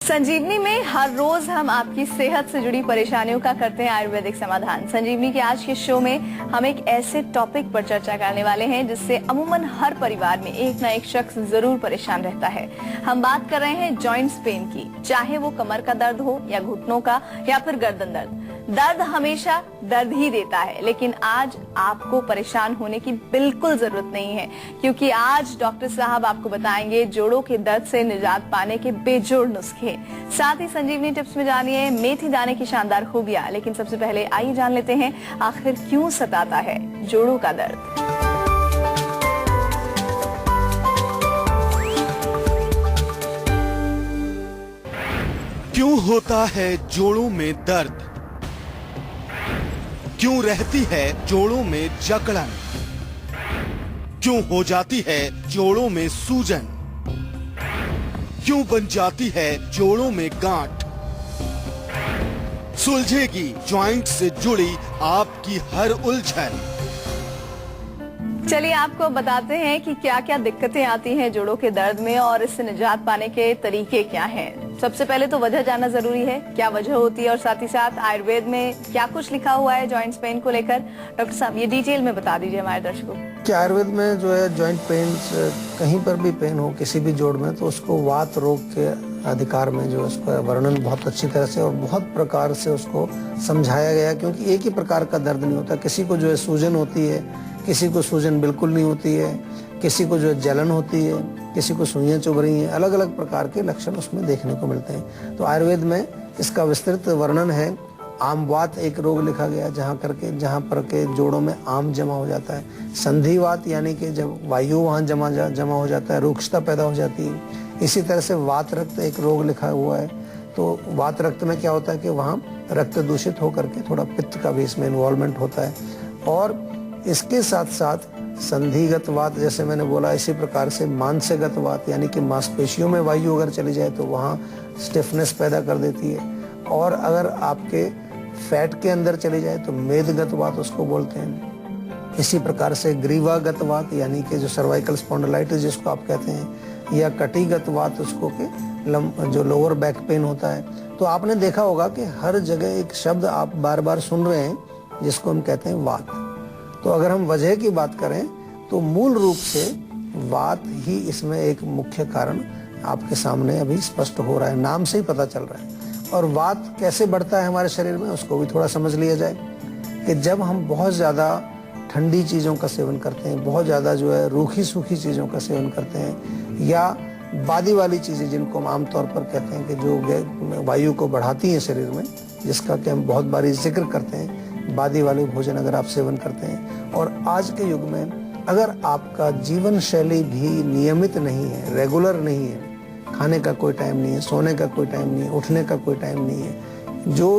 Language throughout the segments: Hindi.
संजीवनी में हर रोज हम आपकी सेहत से जुड़ी परेशानियों का करते हैं आयुर्वेदिक समाधान। संजीवनी के आज के शो में हम एक ऐसे टॉपिक पर चर्चा करने वाले हैं जिससे अमूमन हर परिवार में एक ना एक शख्स जरूर परेशान रहता है। हम बात कर रहे हैं जॉइंट्स पेन की, चाहे वो कमर का दर्द हो या घुटनों का या फिर गर्दन दर्द। दर्द हमेशा दर्द ही देता है, लेकिन आज आपको परेशान होने की बिल्कुल जरूरत नहीं है, क्योंकि आज डॉक्टर साहब आपको बताएंगे जोड़ों के दर्द से निजात पाने के बेजोड़ नुस्खे। साथ ही संजीवनी टिप्स में जानिए मेथी दाने की शानदार खूबियां। लेकिन सबसे पहले आइए जान लेते हैं आखिर क्यों सताता है जोड़ों का दर्द। क्यों होता है जोड़ों में दर्द? क्यों रहती है जोड़ों में जकड़न? क्यों हो जाती है जोड़ों में सूजन? क्यों बन जाती है जोड़ों में गांठ? सुलझेगी जॉइंट से जुड़ी आपकी हर उलझन। चलिए आपको बताते हैं कि क्या क्या दिक्कतें आती हैं जोड़ों के दर्द में और इससे निजात पाने के तरीके क्या हैं। सबसे पहले तो वजह जानना जरूरी है, क्या वजह होती है और साथ ही साथ आयुर्वेद में क्या कुछ लिखा हुआ है जॉइंट्स पेन को लेकर। डॉक्टर साहब ये डिटेल में बता दीजिए हमारे दर्शकों को। कि आयुर्वेद में जो है जॉइंट पेन कहीं पर भी पेन हो किसी भी जोड़ में, तो उसको वात रोग के अधिकार में जो उसका वर्णन बहुत अच्छी तरह से और बहुत प्रकार से उसको समझाया गया, क्योंकि एक ही प्रकार का दर्द नहीं होता। किसी को जो है सूजन होती है, किसी को सूजन बिल्कुल नहीं होती है, किसी को जो है जलन होती है, किसी को सुइयां चुभ रही हैं। अलग अलग प्रकार के लक्षण उसमें देखने को मिलते हैं। तो आयुर्वेद में इसका विस्तृत वर्णन है। आमवात एक रोग लिखा गया जहाँ पर के जोड़ों में आम जमा हो जाता है। संधिवात यानी कि जब वायु वहाँ जमा हो जाता है, रुक्षता पैदा हो जाती है। इसी तरह से वात रक्त एक रोग लिखा हुआ है। तो वात रक्त में क्या होता है कि वहाँ रक्त दूषित होकर के थोड़ा पित्त का भी इसमें इन्वॉल्वमेंट होता है। और इसके साथ साथ संधिगत वात, जैसे मैंने बोला, इसी प्रकार से मांसगत वात यानी कि मांसपेशियों में वायु अगर चली जाए तो वहाँ स्टिफनेस पैदा कर देती है। और अगर आपके फैट के अंदर चली जाए तो मेदगत वात उसको बोलते हैं। इसी प्रकार से ग्रीवागत वात यानी कि जो सर्वाइकल स्पॉन्डिलाइटिस जिसको आप कहते हैं, या कटिगत वात उसको के जो लोअर बैक पेन होता है। तो आपने देखा होगा कि हर जगह एक शब्द आप बार बार सुन रहे हैं जिसको हम कहते हैं वात। तो अगर हम वजह की बात करें तो मूल रूप से वात ही इसमें एक मुख्य कारण आपके सामने अभी स्पष्ट हो रहा है, नाम से ही पता चल रहा है। और वात कैसे बढ़ता है हमारे शरीर में उसको भी थोड़ा समझ लिया जाए कि जब हम बहुत ज़्यादा ठंडी चीज़ों का सेवन करते हैं, बहुत ज़्यादा जो है रूखी सूखी चीज़ों का सेवन करते हैं, या बादी वाली चीज़ें जिनको हम आमतौर पर कहते हैं कि जो वायु को बढ़ाती हैं शरीर में, जिसका कि हम बहुत बारी जिक्र करते हैं, बादी वाले भोजन अगर आप सेवन करते हैं। और आज के युग में अगर आपका जीवन शैली भी नियमित नहीं है, रेगुलर नहीं है, खाने का कोई टाइम नहीं है, सोने का कोई टाइम नहीं है, उठने का कोई टाइम नहीं है, जो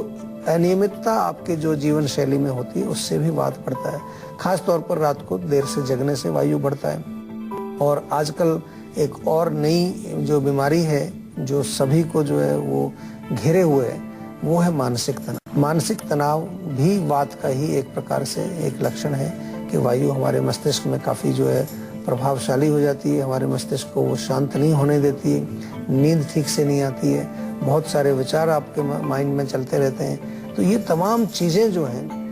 अनियमितता आपके जो जीवन शैली में होती है उससे भी वात बढ़ता है। खास तौर पर रात को देर से जगने से वायु बढ़ता है। और आजकल एक और नई जो बीमारी है जो सभी को जो है वो घेरे हुए है, वो है मानसिक तनाव। मानसिक तनाव भी वात का ही एक प्रकार से एक लक्षण है कि वायु हमारे मस्तिष्क में काफ़ी जो है प्रभावशाली हो जाती है। हमारे मस्तिष्क को वो शांत नहीं होने देती है, नींद ठीक से नहीं आती है, बहुत सारे विचार आपके माइंड में चलते रहते हैं। तो ये तमाम चीज़ें जो हैं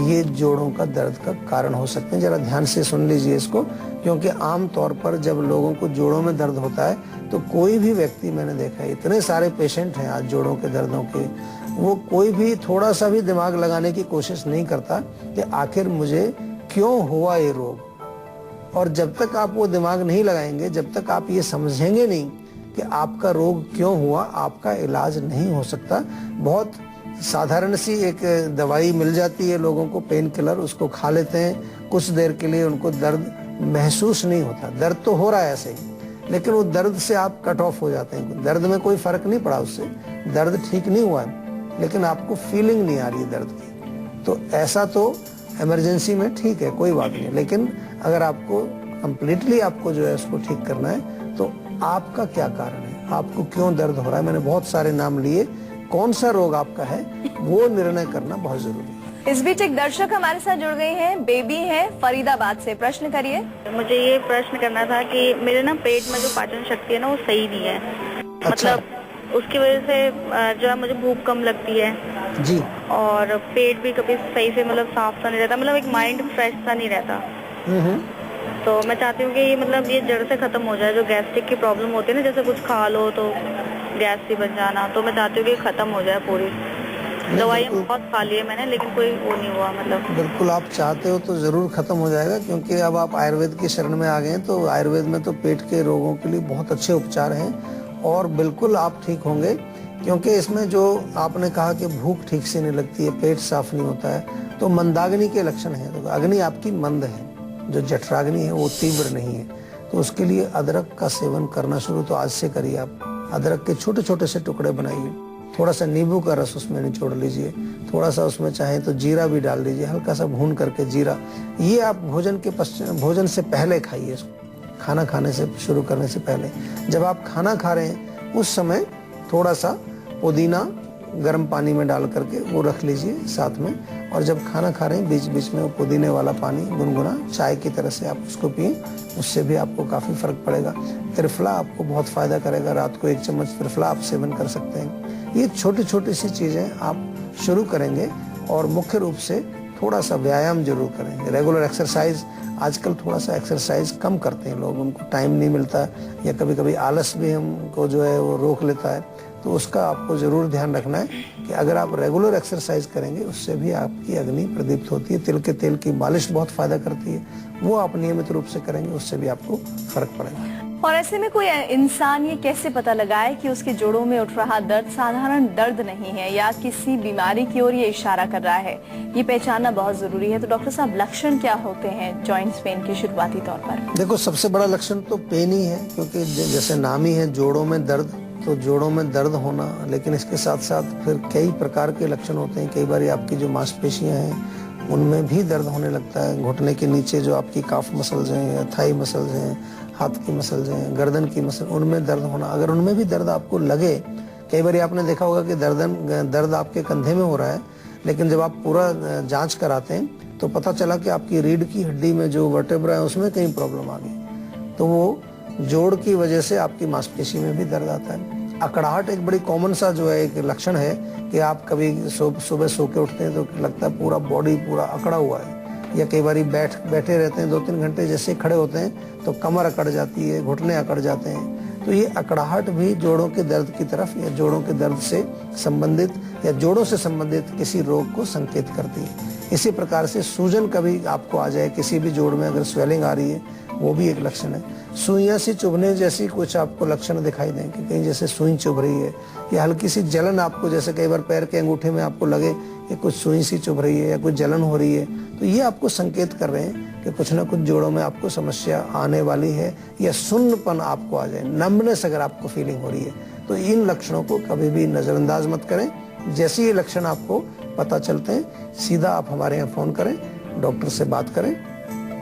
ये जोड़ों का दर्द का कारण हो सकते हैं। जरा ध्यान से सुन लीजिए इसको, क्योंकि आम तौर पर जब लोगों को जोड़ों में दर्द होता है तो कोई भी व्यक्ति, मैंने देखा है इतने सारे पेशेंट हैं आज जोड़ों के दर्दों के, वो कोई भी थोड़ा सा भी दिमाग लगाने की कोशिश नहीं करता कि आखिर मुझे क्यों हुआ ये रोग। और जब तक आप वो दिमाग नहीं लगाएंगे, जब तक आप ये समझेंगे नहीं कि आपका रोग क्यों हुआ, आपका इलाज नहीं हो सकता। बहुत साधारण सी एक दवाई मिल जाती है लोगों को, पेन किलर, उसको खा लेते हैं, कुछ देर के लिए उनको दर्द महसूस नहीं होता। दर्द तो हो रहा है ऐसे ही, लेकिन वो दर्द से आप कट ऑफ हो जाते हैं। दर्द में कोई फर्क नहीं पड़ा उससे, दर्द ठीक नहीं हुआ है, लेकिन आपको फीलिंग नहीं आ रही है दर्द की। तो ऐसा तो इमरजेंसी में ठीक है, कोई बात नहीं, लेकिन अगर आपको कंप्लीटली आपको जो है उसको ठीक करना है तो आपका क्या कारण है, आपको क्यों दर्द हो रहा है। मैंने बहुत सारे नाम लिए, कौन सा रोग आपका है वो निर्णय करना बहुत जरूरी है। इस बीच एक दर्शक हमारे साथ जुड़ गई हैं, बेबी है फरीदाबाद से। प्रश्न करिए। मुझे ये प्रश्न करना था कि मेरे ना पेट में जो पाचन शक्ति है ना वो सही नहीं है। अच्छा। मतलब उसकी वजह से जो है मुझे भूख कम लगती है जी। और पेट भी कभी सही से मतलब साफ सा नहीं रहता, मतलब एक माइंड फ्रेश सा नहीं रहता। तो मैं चाहती हूँ कि ये मतलब ये जड़ से खत्म हो जाए, जो गैस्ट्रिक की प्रॉब्लम होती है ना, जैसे कुछ खा लो तो गैस सी बन जाना, तो मैं चाहती हूँ कि खत्म हो जाए पूरी। दवाइयाँ बहुत खा ली है मैंने, लेकिन कोई वो नहीं हुआ मतलब। बिल्कुल आप चाहते हो तो जरूर खत्म हो जाएगा, क्योंकि अब आप आयुर्वेद की शरण में आ गए हैं। तो आयुर्वेद में तो पेट के रोगों के लिए बहुत अच्छे उपचार हैं और बिल्कुल आप ठीक होंगे। क्योंकि इसमें जो आपने कहा कि भूख ठीक से नहीं लगती है, पेट साफ नहीं होता है, तो मंदाग्नि के लक्षण हैं। तो अग्नि आपकी मंद है, जो जठराग्नि है वो तीव्र नहीं है। तो उसके लिए अदरक का सेवन करना शुरू तो आज से करिए। आप अदरक के छोटे छोटे से टुकड़े बनाइए, थोड़ा सा नींबू का रस उसमें निचोड़ लीजिए, थोड़ा सा उसमें चाहे तो जीरा भी डाल दीजिए, हल्का सा भून करके जीरा। ये आप भोजन से पहले खाइए, खाना खाने से शुरू करने से पहले। जब आप खाना खा रहे हैं उस समय थोड़ा सा पुदीना गर्म पानी में डाल करके वो रख लीजिए साथ में, और जब खाना खा रहे हैं बीच बीच में वो पुदीने वाला पानी गुनगुना चाय की तरह से आप उसको पिए, उससे भी आपको काफ़ी फर्क पड़ेगा। त्रिफला आपको बहुत फायदा करेगा, रात को 1 चम्मच त्रिफला आप सेवन कर सकते हैं। ये छोटी छोटी सी चीज़ें आप शुरू करेंगे और मुख्य रूप से थोड़ा सा व्यायाम जरूर करें, रेगुलर एक्सरसाइज। आजकल थोड़ा सा एक्सरसाइज कम करते हैं लोग, उनको टाइम नहीं मिलता, या कभी कभी आलस भी हमको जो है वो रोक लेता है। तो उसका आपको जरूर ध्यान रखना है कि अगर आप रेगुलर एक्सरसाइज करेंगे उससे भी आपकी अग्नि प्रदीप्त होती है। तिल के तेल की मालिश बहुत फायदा करती है, वो आप नियमित रूप से करेंगे, उससे भी आपको फर्क पड़ेगा। और ऐसे में कोई इंसान ये कैसे पता लगाए कि उसके जोड़ों में उठ रहा दर्द साधारण दर्द नहीं है या किसी बीमारी की ओर ये इशारा कर रहा है, ये पहचानना बहुत जरूरी है। तो डॉक्टर साहब, लक्षण क्या होते हैं जॉइंट्स पेन के शुरुआती तौर पर? देखो, सबसे बड़ा लक्षण तो पेन ही है, क्योंकि जैसे नाम ही है जोड़ों में दर्द, तो जोड़ों में दर्द होना, लेकिन इसके साथ साथ फिर कई प्रकार के लक्षण होते हैं। कई बार आपकी जो मांसपेशियां हैं उनमें भी दर्द होने लगता है, घुटने के नीचे जो आपकी काफ मसल्स हैं या थाई मसल्स हैं, हाथ की मसल्स हैं, गर्दन की मसल, उनमें दर्द होना। अगर उनमें भी दर्द आपको लगे, कई बार आपने देखा होगा कि दर्द आपके कंधे में हो रहा है, लेकिन जब आप पूरा जांच कराते हैं तो पता चला कि आपकी रीढ़ की हड्डी में जो वर्टेब्रा है उसमें कहीं प्रॉब्लम आ गई। तो वो जोड़ की वजह से आपकी मांसपेशी में भी दर्द आता है। अकड़ाहट एक बड़ी कॉमन सा जो है एक लक्षण है कि आप कभी सुबह सो के उठते हैं तो लगता है पूरा बॉडी पूरा अकड़ा हुआ है, या कई बार बैठे रहते हैं 2-3 घंटे, जैसे खड़े होते हैं तो कमर अकड़ जाती है, घुटने अकड़ जाते हैं। तो ये अकड़ाहट भी जोड़ों के दर्द की तरफ या जोड़ों के दर्द से संबंधित या जोड़ों से संबंधित किसी रोग को संकेत करती है। इसी प्रकार से सूजन कभी आपको आ जाए, किसी भी जोड़ में अगर स्वेलिंग आ रही है, वो भी एक लक्षण है। सुइयां सी चुभने जैसी कुछ आपको लक्षण दिखाई दें कि कहीं जैसे सुई चुभ रही है, या हल्की सी जलन आपको, जैसे कई बार पैर के अंगूठे में आपको लगे कि कुछ सुई सी चुभ रही है या कुछ जलन हो रही है, तो ये आपको संकेत कर रहे हैं कि कुछ ना कुछ जोड़ों में आपको समस्या आने वाली है, या सुन्नपन आपको आ जाए, नम्बनेस अगर आपको फीलिंग हो रही है। तो इन लक्षणों को कभी भी नजरअंदाज मत करें। जैसे ये लक्षण आपको पता चलते हैं, सीधा आप हमारे यहाँ फोन करें, डॉक्टर से बात करें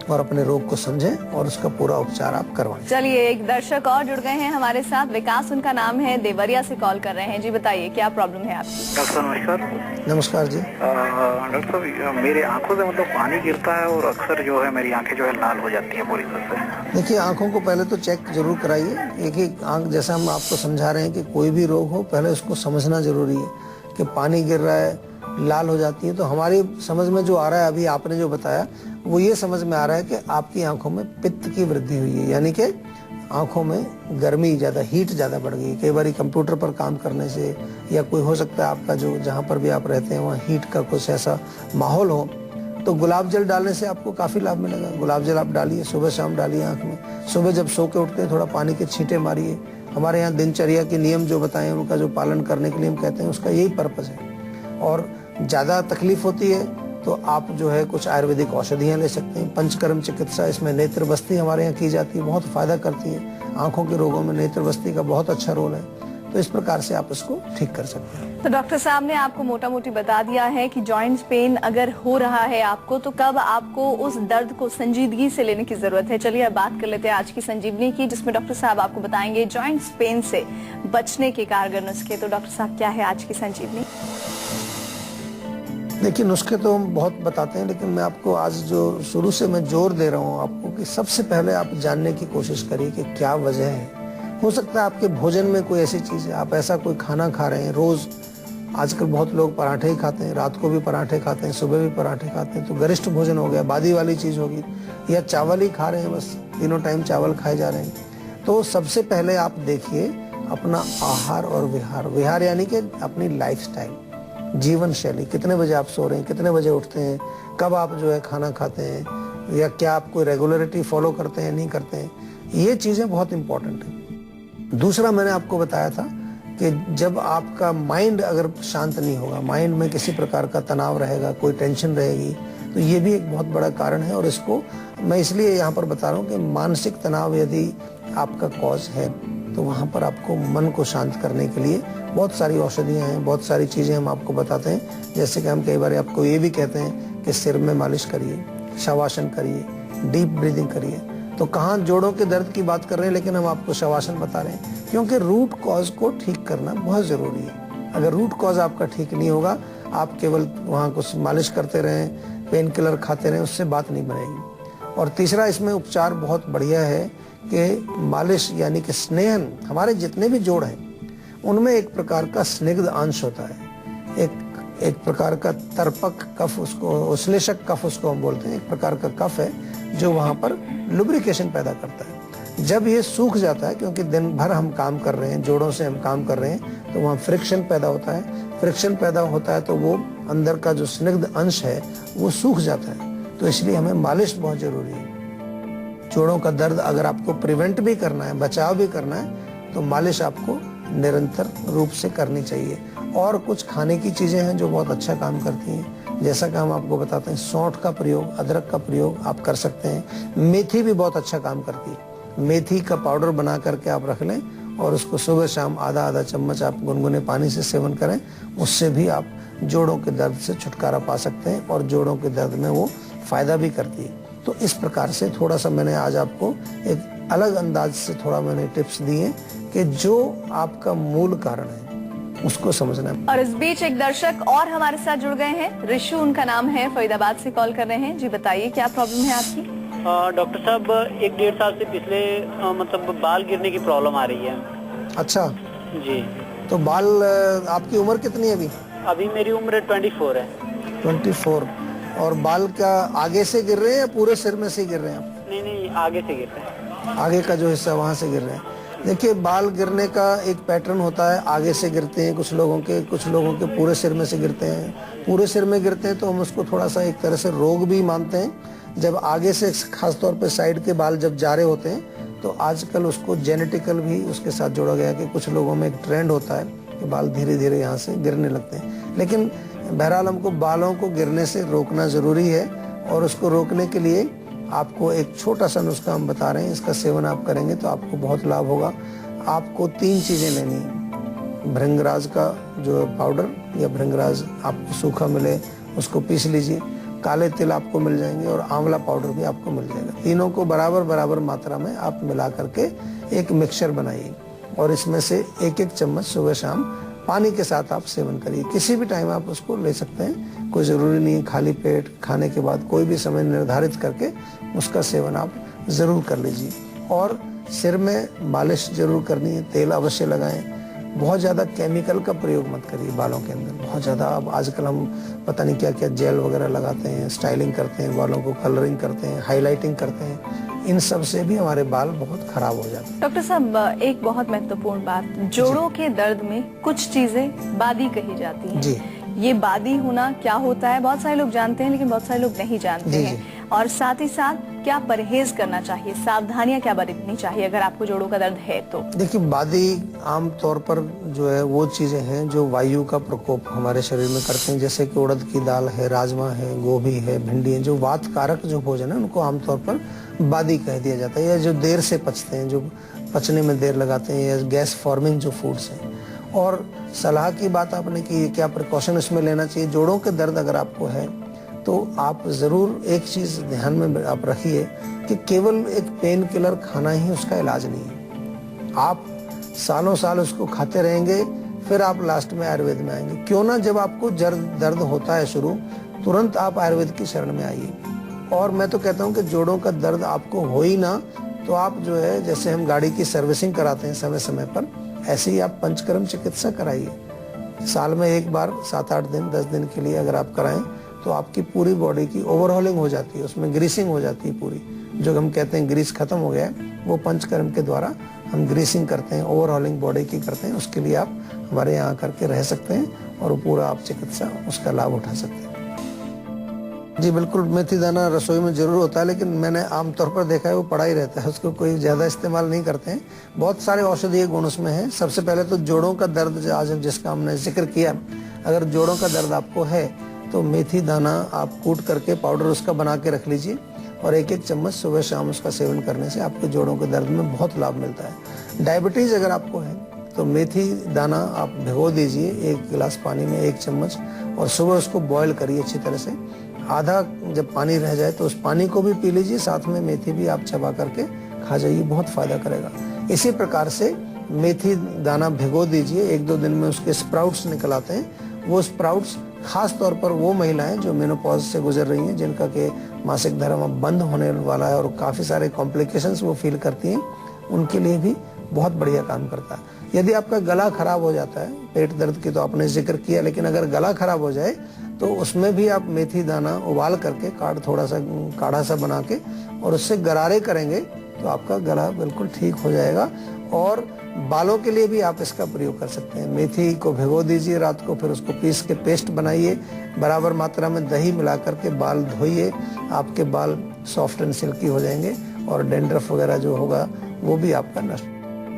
और अपने रोग को समझें और उसका पूरा उपचार आप करवाएं। चलिए, एक दर्शक और जुड़ गए हैं हमारे साथ। विकास उनका नाम है, देवरिया से कॉल कर रहे हैं। जी बताइए, क्या प्रॉब्लम है आपकी? डॉक्टर साहब नमस्कार। नमस्कार जी। डॉक्टर साहब, मेरे आंखों से मतलब पानी गिरता है और अक्सर जो है मेरी आंखें जो है लाल हो जाती है पूरी तरह से। देखिए, आंखों को पहले तो चेक जरूर कराइए। एक आंख, जैसा हम आपको समझा रहे हैं कि कोई भी रोग हो, पहले उसको समझना जरूरी है कि पानी गिर रहा है, लाल हो जाती है। तो हमारी समझ में जो आ रहा है, अभी आपने जो बताया, वो ये समझ में आ रहा है कि आपकी आंखों में पित्त की वृद्धि हुई है, यानी कि आंखों में गर्मी ज्यादा, हीट ज्यादा बढ़ गई। कई बार कंप्यूटर पर काम करने से, या कोई हो सकता है आपका जो जहाँ पर भी आप रहते हैं वहाँ हीट का कुछ ऐसा माहौल हो, तो गुलाब जल डालने से आपको काफी लाभ मिलेगा। गुलाब जल आप डालिए, सुबह शाम डालिए आंख में। सुबह जब सो के उठते हैं थोड़ा पानी के छींटे मारिए। हमारे यहाँ दिनचर्या के नियम जो बताए उनका जो पालन करने के लिए हम कहते हैं, उसका यही पर्पज है। और ज्यादा तकलीफ होती है तो आप जो है कुछ आयुर्वेदिक औषधियां ले सकते हैं। पंचकर्म चिकित्सा, इसमें नेत्र बस्ती हमारे यहाँ की जाती है, बहुत फायदा करती है। आंखों के रोगों में नेत्र बस्ती का बहुत अच्छा रोल है। तो इस प्रकार से आप इसको ठीक कर सकते हैं। तो डॉक्टर साहब ने आपको मोटा मोटी बता दिया है कि जॉइंट्स पेन अगर हो रहा है आपको, तो कब आपको उस दर्द को संजीदगी से लेने की जरूरत है। चलिए अब बात कर लेते हैं आज की संजीवनी की, जिसमें डॉक्टर साहब आपको बताएंगे जॉइंट्स पेन से बचने के कारगर नुस्खे। तो डॉक्टर साहब, क्या है आज की संजीवनी? देखिए, नुस्खे तो हम बहुत बताते हैं, लेकिन मैं आपको आज जो शुरू से मैं जोर दे रहा हूँ आपको कि सबसे पहले आप जानने की कोशिश करिए कि क्या वजह है। हो सकता है आपके भोजन में कोई ऐसी चीज है, आप ऐसा कोई खाना खा रहे हैं रोज। आजकल बहुत लोग पराठे ही खाते हैं, रात को भी पराठे खाते हैं, सुबह भी पराठे खाते हैं, तो गरिष्ठ भोजन हो गया, बादी वाली चीज होगी। या चावल ही खा रहे हैं, बस तीनों टाइम चावल खाए जा रहे हैं। तो सबसे पहले आप देखिए अपना आहार और विहार। विहार यानी कि अपनी लाइफस्टाइल, जीवन शैली, कितने बजे आप सो रहे हैं, कितने बजे उठते हैं, कब आप जो है खाना खाते हैं, या क्या आप कोई रेगुलरिटी फॉलो करते हैं नहीं करते हैं, ये चीजें बहुत इंपॉर्टेंट है। दूसरा मैंने आपको बताया था कि जब आपका माइंड अगर शांत नहीं होगा, माइंड में किसी प्रकार का तनाव रहेगा, कोई टेंशन रहेगी, तो ये भी एक बहुत बड़ा कारण है। और इसको मैं इसलिए यहाँ पर बता रहा हूँ कि मानसिक तनाव यदि आपका कॉज है तो वहाँ पर आपको मन को शांत करने के लिए बहुत सारी औषधियाँ हैं, बहुत सारी चीज़ें हम आपको बताते हैं। जैसे कि हम कई बार आपको ये भी कहते हैं कि सिर में मालिश करिए, शवासन करिए, डीप ब्रीदिंग करिए। तो कहाँ जोड़ों के दर्द की बात कर रहे हैं, लेकिन हम आपको शवासन बता रहे हैं, क्योंकि रूट कॉज को ठीक करना बहुत जरूरी है। अगर रूट कॉज आपका ठीक नहीं होगा, आप केवल वहाँ कुछ मालिश करते रहें, पेन किलर खाते रहें, उससे बात नहीं बनेगी। और तीसरा इसमें उपचार बहुत बढ़िया है कि मालिश यानी कि स्नेहन, हमारे जितने भी जोड़ हैं उनमें एक प्रकार का स्निग्ध अंश होता है, एक प्रकार का तर्पक कफ, उसको श्लेषक कफ उसको हम बोलते हैं। एक प्रकार का कफ है जो वहाँ पर लुब्रिकेशन पैदा करता है। जब ये सूख जाता है, क्योंकि दिन भर हम काम कर रहे हैं, जोड़ों से हम काम कर रहे हैं, तो वहाँ फ्रिक्शन पैदा होता है। फ्रिक्शन पैदा होता है तो वो अंदर का जो स्निग्ध अंश है वो सूख जाता है। तो इसलिए हमें मालिश बहुत जरूरी है। जोड़ों का दर्द अगर आपको प्रिवेंट भी करना है, बचाव भी करना है, तो मालिश आपको निरंतर रूप से करनी चाहिए। और कुछ खाने की चीजें हैं जो बहुत अच्छा काम करती हैं, जैसा कि हम आपको बताते हैं, सौंठ का प्रयोग, अदरक का प्रयोग आप कर सकते हैं। मेथी भी बहुत अच्छा काम करती है। मेथी का पाउडर बना करके आप रख लें और उसको सुबह शाम आधा आधा चम्मच आप गुनगुने पानी से सेवन करें, उससे भी आप जोड़ों के दर्द से छुटकारा पा सकते हैं और जोड़ों के दर्द में वो फायदा भी करती है। तो इस प्रकार से थोड़ा सा मैंने आज आपको एक अलग अंदाज से थोड़ा मैंने टिप्स दिए कि जो आपका मूल कारण है उसको समझना है। और इस बीच एक दर्शक और हमारे साथ जुड़ गए हैं, ऋषु उनका नाम है, फरीदाबाद से कॉल कर रहे हैं। जी बताइए क्या प्रॉब्लम है आपकी? डॉक्टर साहब, 1-1.5 साल से पिछले मतलब बाल गिरने की प्रॉब्लम आ रही है। अच्छा जी। तो बाल, आपकी उम्र कितनी है अभी? अभी मेरी उम्र 24 है। 24। और बाल क्या आगे से गिर रहे हैं या पूरे सिर में से गिर रहे हैं आप? नहीं, आगे से गिर रहे हैं। आगे का जो हिस्सा वहाँ से गिर रहे हैं। देखिए, बाल गिरने का एक पैटर्न होता है, आगे से गिरते हैं कुछ लोगों के पूरे सिर में से गिरते हैं। पूरे सिर में गिरते हैं तो हम उसको थोड़ा सा एक तरह से रोग भी मानते हैं। जब आगे से खासतौर पे साइड के बाल जब जा रहे होते हैं तो आजकल उसको जेनेटिकल भी उसके साथ जोड़ा गया कि कुछ लोगों में एक ट्रेंड होता है कि बाल धीरे धीरे यहाँ से गिरने लगते हैं। लेकिन बहरहाल हमको बालों को गिरने से रोकना जरूरी है, और उसको रोकने के लिए आपको एक छोटा सा नुस्खा हम बता रहे हैं। इसका सेवन आप करेंगे तो आपको बहुत लाभ होगा। आपको 3 चीजें लेनी है। भृंगराज का जो पाउडर या भृंगराज आपको सूखा मिले उसको पीस लीजिए, काले तिल आपको मिल जाएंगे और आंवला पाउडर भी आपको मिल जाएगा। तीनों को बराबर बराबर मात्रा में आप मिला करके एक मिक्सचर बनाइए और इसमें से 1-1 चम्मच सुबह शाम पानी के साथ आप सेवन करिए। किसी भी टाइम आप उसको ले सकते हैं, कोई जरूरी नहीं है खाली पेट खाने के बाद, कोई भी समय निर्धारित करके उसका सेवन आप जरूर कर लीजिए। और सिर में मालिश जरूर करनी है, तेल अवश्य लगाएं। बहुत ज्यादा केमिकल का प्रयोग मत करिए बालों के अंदर, बहुत ज्यादा। अब आजकल हम पता नहीं क्या क्या जेल वगैरह लगाते हैं, स्टाइलिंग करते हैं, बालों को कलरिंग करते हैं, हाईलाइटिंग करते हैं, इन सब से भी हमारे बाल बहुत खराब हो जाते हैं। डॉक्टर साहब, एक बहुत महत्वपूर्ण बात, जोड़ों के दर्द में कुछ चीजें बादी कही जाती हैं। जी। ये बादी होना क्या होता है? बहुत सारे लोग जानते हैं लेकिन बहुत सारे लोग नहीं जानते हैं। और साथ ही साथ क्या परहेज करना चाहिए, सावधानियां क्या बरतनी चाहिए अगर आपको जोड़ों का दर्द है तो? देखिए, बादी आम तौर पर जो है वो चीजें हैं जो वायु का प्रकोप हमारे शरीर में करते हैं, जैसे कि उड़द की दाल है, राजमा है, गोभी है, भिंडी है, जो वात कारक जो भोजन है उनको आमतौर पर बादी कह दिया जाता है। या जो देर से पचते हैं, जो पचने में देर लगाते हैं, या गैस फॉर्मिंग जो फूड्स हैं। और सलाह की बात आपने की, क्या प्रिकॉशन इसमें लेना चाहिए? जोड़ों के दर्द अगर आपको है तो आप जरूर एक चीज ध्यान में आप रखिए कि केवल एक पेन किलर खाना ही उसका इलाज नहीं है। आप सालों साल उसको खाते रहेंगे, फिर आप लास्ट में आयुर्वेद में आएंगे। क्यों ना जब आपको दर्द होता है शुरू, तुरंत आप आयुर्वेद की शरण में आइए। और मैं तो कहता हूं कि जोड़ों का दर्द आपको हो ही ना, तो आप जो है जैसे हम गाड़ी की सर्विसिंग कराते हैं समय समय पर, ऐसे ही आप पंचकर्म चिकित्सा कराइए। साल में एक बार 7-8 दिन 10 दिन के लिए अगर आप कराएं तो आपकी पूरी बॉडी की ओवरहॉलिंग हो जाती है, उसमें ग्रीसिंग हो जाती है पूरी। जो हम कहते हैं ग्रीस खत्म हो गया है, वो पंचकर्म के द्वारा हम ग्रीसिंग करते हैं, ओवरहॉलिंग बॉडी की करते हैं। उसके लिए आप हमारे यहाँ करके रह सकते हैं और पूरा आप चिकित्सा उसका लाभ उठा सकते हैं। जी बिल्कुल, मेथी दाना रसोई में जरूर होता है, लेकिन मैंने आमतौर पर देखा है वो पड़ा ही रहता है, उसको कोई ज्यादा इस्तेमाल नहीं करते हैं। बहुत सारे औषधीय गुण उसमें हैं। सबसे पहले तो जोड़ों का दर्द, आज जिसका हमने जिक्र किया, अगर जोड़ों का दर्द आपको है तो मेथी दाना आप कूट करके पाउडर उसका बना के रख लीजिए और 1-1 चम्मच सुबह शाम उसका सेवन करने से आपके जोड़ों के दर्द में बहुत लाभ मिलता है। डायबिटीज अगर आपको है तो मेथी दाना आप भिगो दीजिए 1 गिलास पानी में 1 चम्मच, और सुबह उसको बॉईल करिए अच्छी तरह से। आधा जब पानी रह जाए तो उस पानी को भी पी लीजिए, साथ में मेथी भी आप चबा करके खा जाइए, बहुत फायदा करेगा। इसी प्रकार से मेथी दाना भिगो दीजिए, 1-2 दिन में उसके स्प्राउट्स निकल आते हैं। वो स्प्राउट्स खास तौर पर वो महिलाएं जो मेनोपॉज से गुजर रही हैं, जिनका के मासिक धर्म अब बंद होने वाला है और काफी सारे कॉम्प्लिकेशंस वो फील करती हैं, उनके लिए भी बहुत बढ़िया काम करता है। यदि आपका गला खराब हो जाता है, पेट दर्द की तो आपने जिक्र किया, लेकिन अगर गला खराब हो जाए तो उसमें भी आप मेथी दाना उबाल करके थोड़ा सा काढ़ा सा बना के और उससे गरारे करेंगे तो आपका गला बिल्कुल ठीक हो जाएगा। और बालों के लिए भी आप इसका प्रयोग कर सकते हैं। मेथी को भिगो दीजिए रात को, फिर उसको पीस के पेस्ट बनाइए, बराबर मात्रा में दही मिला करके बाल धोइए, आपके बाल सॉफ्ट एंड सिल्की हो जाएंगे और डैंड्रफ वगैरह जो होगा वो भी आपका नष्ट।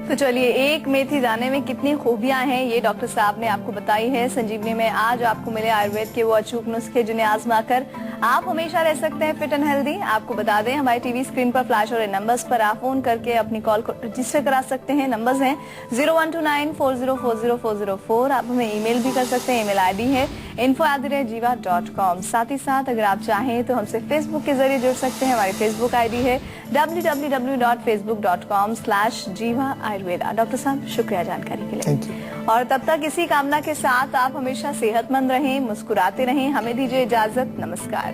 तो चलिए, एक मेथी दाने में कितनी खूबियां हैं ये डॉक्टर साहब ने आपको बताई है। संजीवनी में आज आपको मिले आयुर्वेद के वो अचूक नुस्खे जिन्हें आजमाकर आप हमेशा रह सकते हैं फिट एंड हेल्दी। आपको बता दें, हमारे टीवी स्क्रीन पर फ्लैश हो रहे नंबर्स पर आप फोन करके अपनी कॉल को रजिस्टर करा सकते हैं। नंबर्स हैं 0129404004। आप हमें ईमेल भी कर सकते हैं, ईमेल आईडी है info@jiva.com। साथ ही साथ अगर आप चाहें तो हमसे फेसबुक के जरिए जुड़ सकते हैं। हमारी फेसबुक आईडी है www.facebook.com/jiva आयुर्वेदा। डॉक्टर साहब, शुक्रिया जानकारी के लिए। Thank you. और तब तक इसी कामना के साथ आप हमेशा सेहतमंद रहें, मुस्कुराते रहें। हमें दीजिए इजाजत, नमस्कार।